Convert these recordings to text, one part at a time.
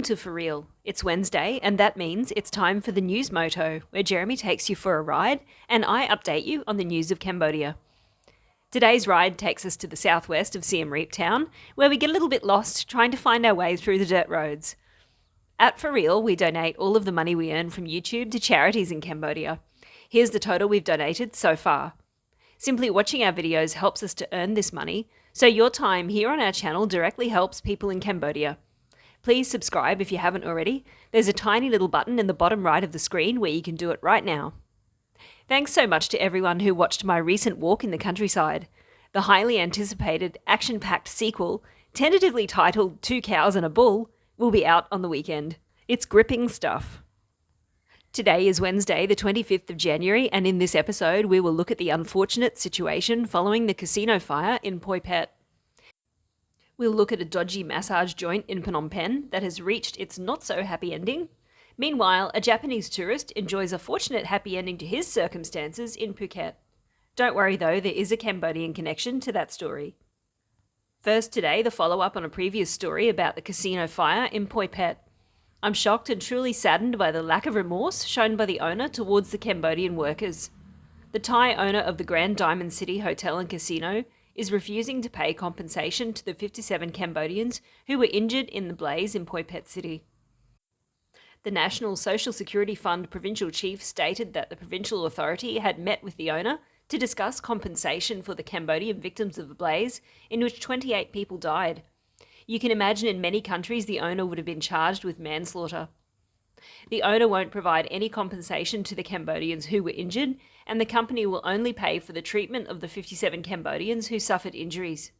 to For Real. It's Wednesday, and that means it's time for the News Moto, where Jeremy takes you for a ride and I update you on the news of Cambodia. Today's ride takes us to the southwest of Siem Reap town, where we get a little bit lost trying to find our way through the dirt roads. At For Real, we donate all of the money we earn from YouTube to charities in Cambodia. Here's the total we've donated so far. Simply watching our videos helps us to earn this money, so your time here on our channel directly helps people in Cambodia. Please subscribe if you haven't already. There's a tiny little button in the bottom right of the screen where you can do it right now. Thanks so much to everyone who watched my recent walk in the countryside. The highly anticipated, action-packed sequel, tentatively titled 2 Cows and a Bull, will be out on the weekend. It's gripping stuff. Today is Wednesday, the 25th of January, and in this episode we will look at the unfortunate situation following the casino fire in Poipet. We'll look at a dodgy massage joint in Phnom Penh that has reached its not-so-happy ending. Meanwhile, a Japanese tourist enjoys a fortunate happy ending to his circumstances in Phuket. Don't worry though, there is a Cambodian connection to that story. First today, the follow-up on a previous story about the casino fire in Poipet. I'm shocked and truly saddened by the lack of remorse shown by the owner towards the Cambodian workers. The Thai owner of the Grand Diamond City Hotel and Casino is refusing to pay compensation to the 57 Cambodians who were injured in the blaze in Poipet City. The National Social Security Fund provincial chief stated that the provincial authority had met with the owner to discuss compensation for the Cambodian victims of the blaze, in which 28 people died. You can imagine in many countries the owner would have been charged with manslaughter. The owner won't provide any compensation to the Cambodians who were injured, and the company will only pay for the treatment of the 57 Cambodians who suffered injuries.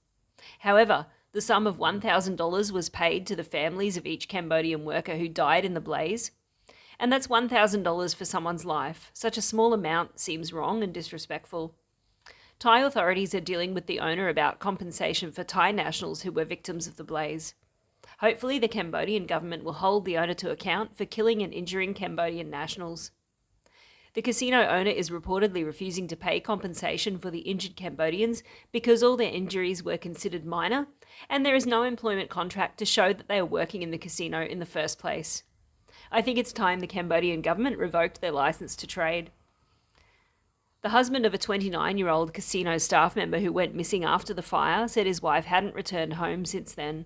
However, the sum of $1,000 was paid to the families of each Cambodian worker who died in the blaze, and that's $1,000 for someone's life. Such a small amount seems wrong and disrespectful. Thai authorities are dealing with the owner about compensation for Thai nationals who were victims of the blaze. Hopefully, the Cambodian government will hold the owner to account for killing and injuring Cambodian nationals. The casino owner is reportedly refusing to pay compensation for the injured Cambodians because all their injuries were considered minor, and there is no employment contract to show that they are working in the casino in the first place. I think it's time the Cambodian government revoked their license to trade. The husband of a 29-year-old casino staff member who went missing after the fire said his wife hadn't returned home since then.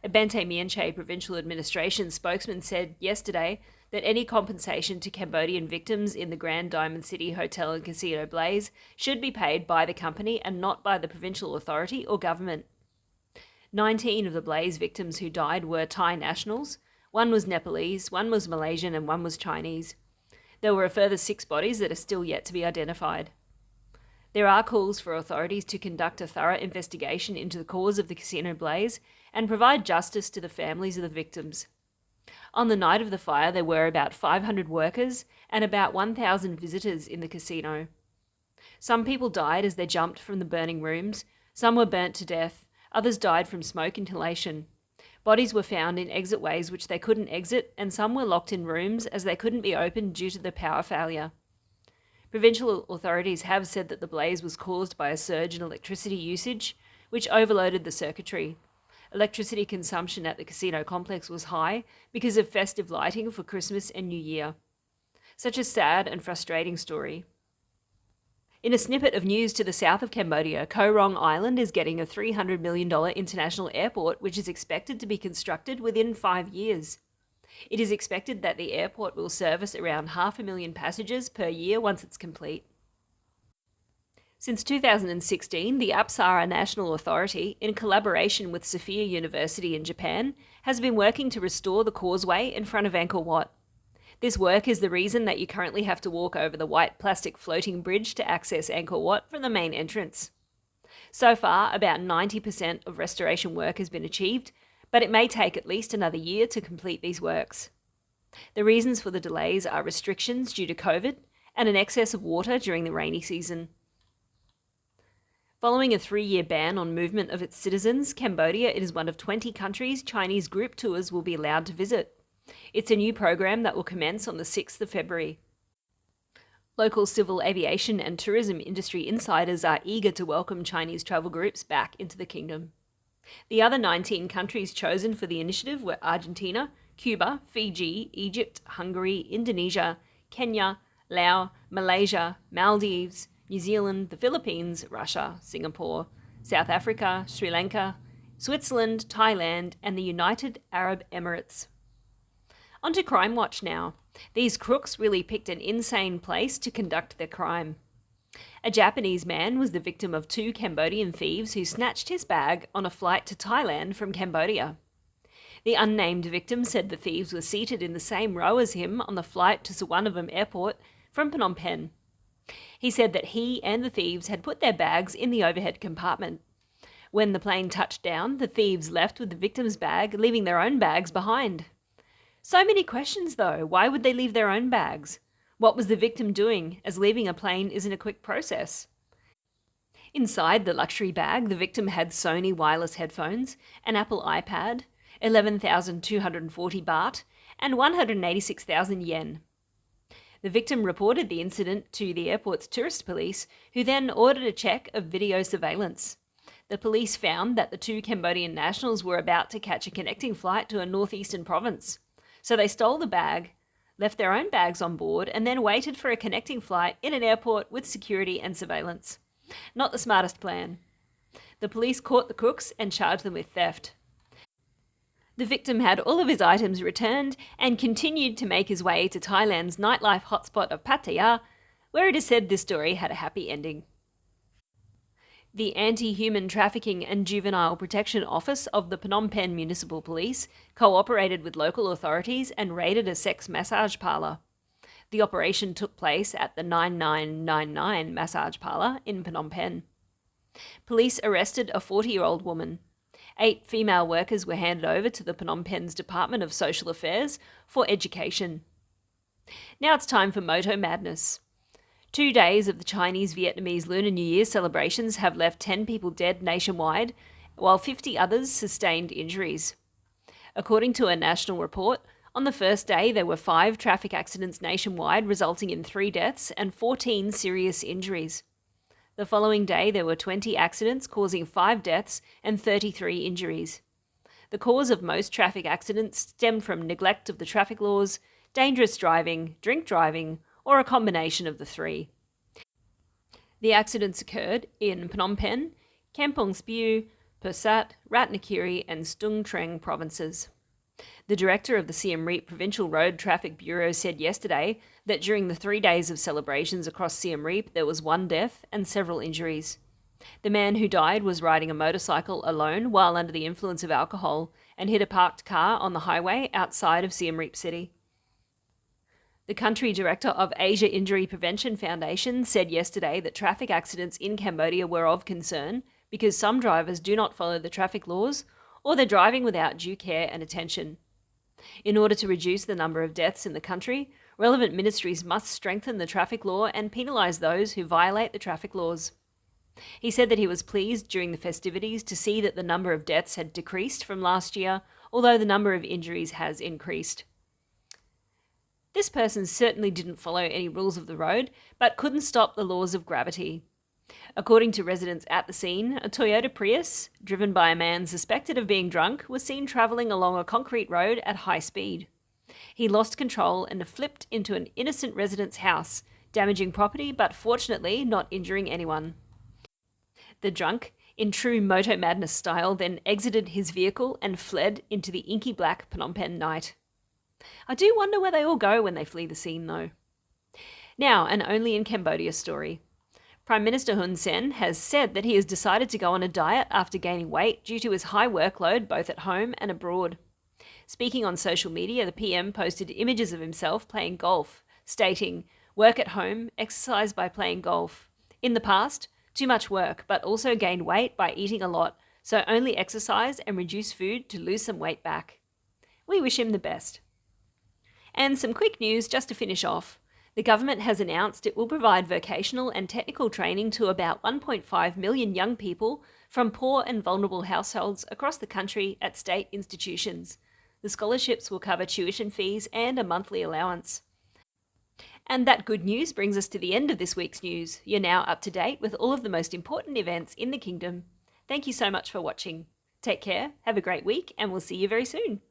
A Bante Mienche provincial administration spokesman said yesterday that any compensation to Cambodian victims in the Grand Diamond City Hotel and Casino blaze should be paid by the company and not by the provincial authority or government. 19 of the blaze victims who died were Thai nationals. One was Nepalese, one was Malaysian, and one was Chinese. There were a further 6 bodies that are still yet to be identified. There are calls for authorities to conduct a thorough investigation into the cause of the casino blaze and provide justice to the families of the victims. On the night of the fire, there were about 500 workers and about 1,000 visitors in the casino. Some people died as they jumped from the burning rooms, some were burnt to death, others died from smoke inhalation. Bodies were found in exitways which they couldn't exit, and some were locked in rooms as they couldn't be opened due to the power failure. Provincial authorities have said that the blaze was caused by a surge in electricity usage, which overloaded the circuitry. Electricity consumption at the casino complex was high because of festive lighting for Christmas and New Year. Such a sad and frustrating story. In a snippet of news to the south of Cambodia, Koh Rong Island is getting a $300 million international airport which is expected to be constructed within 5 years. It is expected that the airport will service around 500,000 passengers per year once it's complete. Since 2016, the Apsara National Authority, in collaboration with Sophia University in Japan, has been working to restore the causeway in front of Angkor Wat. This work is the reason that you currently have to walk over the white plastic floating bridge to access Angkor Wat from the main entrance. So far, about 90% of restoration work has been achieved, but it may take at least another year to complete these works. The reasons for the delays are restrictions due to COVID and an excess of water during the rainy season. Following a 3-year ban on movement of its citizens, Cambodia is one of 20 countries Chinese group tours will be allowed to visit. It's a new program that will commence on the 6th of February. Local civil aviation and tourism industry insiders are eager to welcome Chinese travel groups back into the kingdom. The other 19 countries chosen for the initiative were Argentina, Cuba, Fiji, Egypt, Hungary, Indonesia, Kenya, Laos, Malaysia, Maldives, New Zealand, the Philippines, Russia, Singapore, South Africa, Sri Lanka, Switzerland, Thailand, and the United Arab Emirates. On to Crime Watch now. These crooks really picked an insane place to conduct their crime. A Japanese man was the victim of 2 Cambodian thieves who snatched his bag on a flight to Thailand from Cambodia. The unnamed victim said the thieves were seated in the same row as him on the flight to Suvarnabhumi Airport from Phnom Penh. He said that he and the thieves had put their bags in the overhead compartment. When the plane touched down, the thieves left with the victim's bag, leaving their own bags behind. So many questions though. Why would they leave their own bags? What was the victim doing, as leaving a plane isn't a quick process? Inside the luxury bag, the victim had Sony wireless headphones, an Apple iPad, 11,240 baht, and 186,000 yen. The victim reported the incident to the airport's tourist police, who then ordered a check of video surveillance. The police found that the 2 Cambodian nationals were about to catch a connecting flight to a northeastern province. So they stole the bag, left their own bags on board, and then waited for a connecting flight in an airport with security and surveillance. Not the smartest plan. The police caught the crooks and charged them with theft. The victim had all of his items returned and continued to make his way to Thailand's nightlife hotspot of Pattaya, where it is said this story had a happy ending. The Anti-Human Trafficking and Juvenile Protection Office of the Phnom Penh Municipal Police cooperated with local authorities and raided a sex massage parlour. The operation took place at the 9999 massage parlour in Phnom Penh. Police arrested a 40-year-old woman. 8 female workers were handed over to the Phnom Penh's Department of Social Affairs for education. Now it's time for Moto Madness. 2 days of the Chinese-Vietnamese Lunar New Year celebrations have left 10 people dead nationwide, while 50 others sustained injuries. According to a national report, on the first day there were 5 traffic accidents nationwide, resulting in 3 deaths and 14 serious injuries. The following day there were 20 accidents, causing 5 deaths and 33 injuries. The cause of most traffic accidents stemmed from neglect of the traffic laws, dangerous driving, drink driving, or a combination of the 3. The accidents occurred in Phnom Penh, Kampong Speu, Pursat, Ratnakiri and Stung Treng provinces. The director of the Siem Reap Provincial Road Traffic Bureau said yesterday that during the 3 days of celebrations across Siem Reap there was 1 death and several injuries. The man who died was riding a motorcycle alone while under the influence of alcohol and hit a parked car on the highway outside of Siem Reap City. The country director of Asia Injury Prevention Foundation said yesterday that traffic accidents in Cambodia were of concern because some drivers do not follow the traffic laws or they're driving without due care and attention. In order to reduce the number of deaths in the country, relevant ministries must strengthen the traffic law and penalise those who violate the traffic laws. He said that he was pleased during the festivities to see that the number of deaths had decreased from last year, although the number of injuries has increased. This person certainly didn't follow any rules of the road, but couldn't stop the laws of gravity. According to residents at the scene, a Toyota Prius, driven by a man suspected of being drunk, was seen travelling along a concrete road at high speed. He lost control and flipped into an innocent resident's house, damaging property but fortunately not injuring anyone. The drunk, in true Moto Madness style, then exited his vehicle and fled into the inky black Phnom Penh night. I do wonder where they all go when they flee the scene though. Now, an only in Cambodia story. Prime Minister Hun Sen has said that he has decided to go on a diet after gaining weight due to his high workload both at home and abroad. Speaking on social media, the PM posted images of himself playing golf, stating, "Work at home, exercise by playing golf. In the past, too much work, but also gained weight by eating a lot, so only exercise and reduce food to lose some weight back." We wish him the best. And some quick news just to finish off. The government has announced it will provide vocational and technical training to about 1.5 million young people from poor and vulnerable households across the country at state institutions. The scholarships will cover tuition fees and a monthly allowance. And that good news brings us to the end of this week's news. You're now up to date with all of the most important events in the kingdom. Thank you so much for watching. Take care, have a great week, and we'll see you very soon.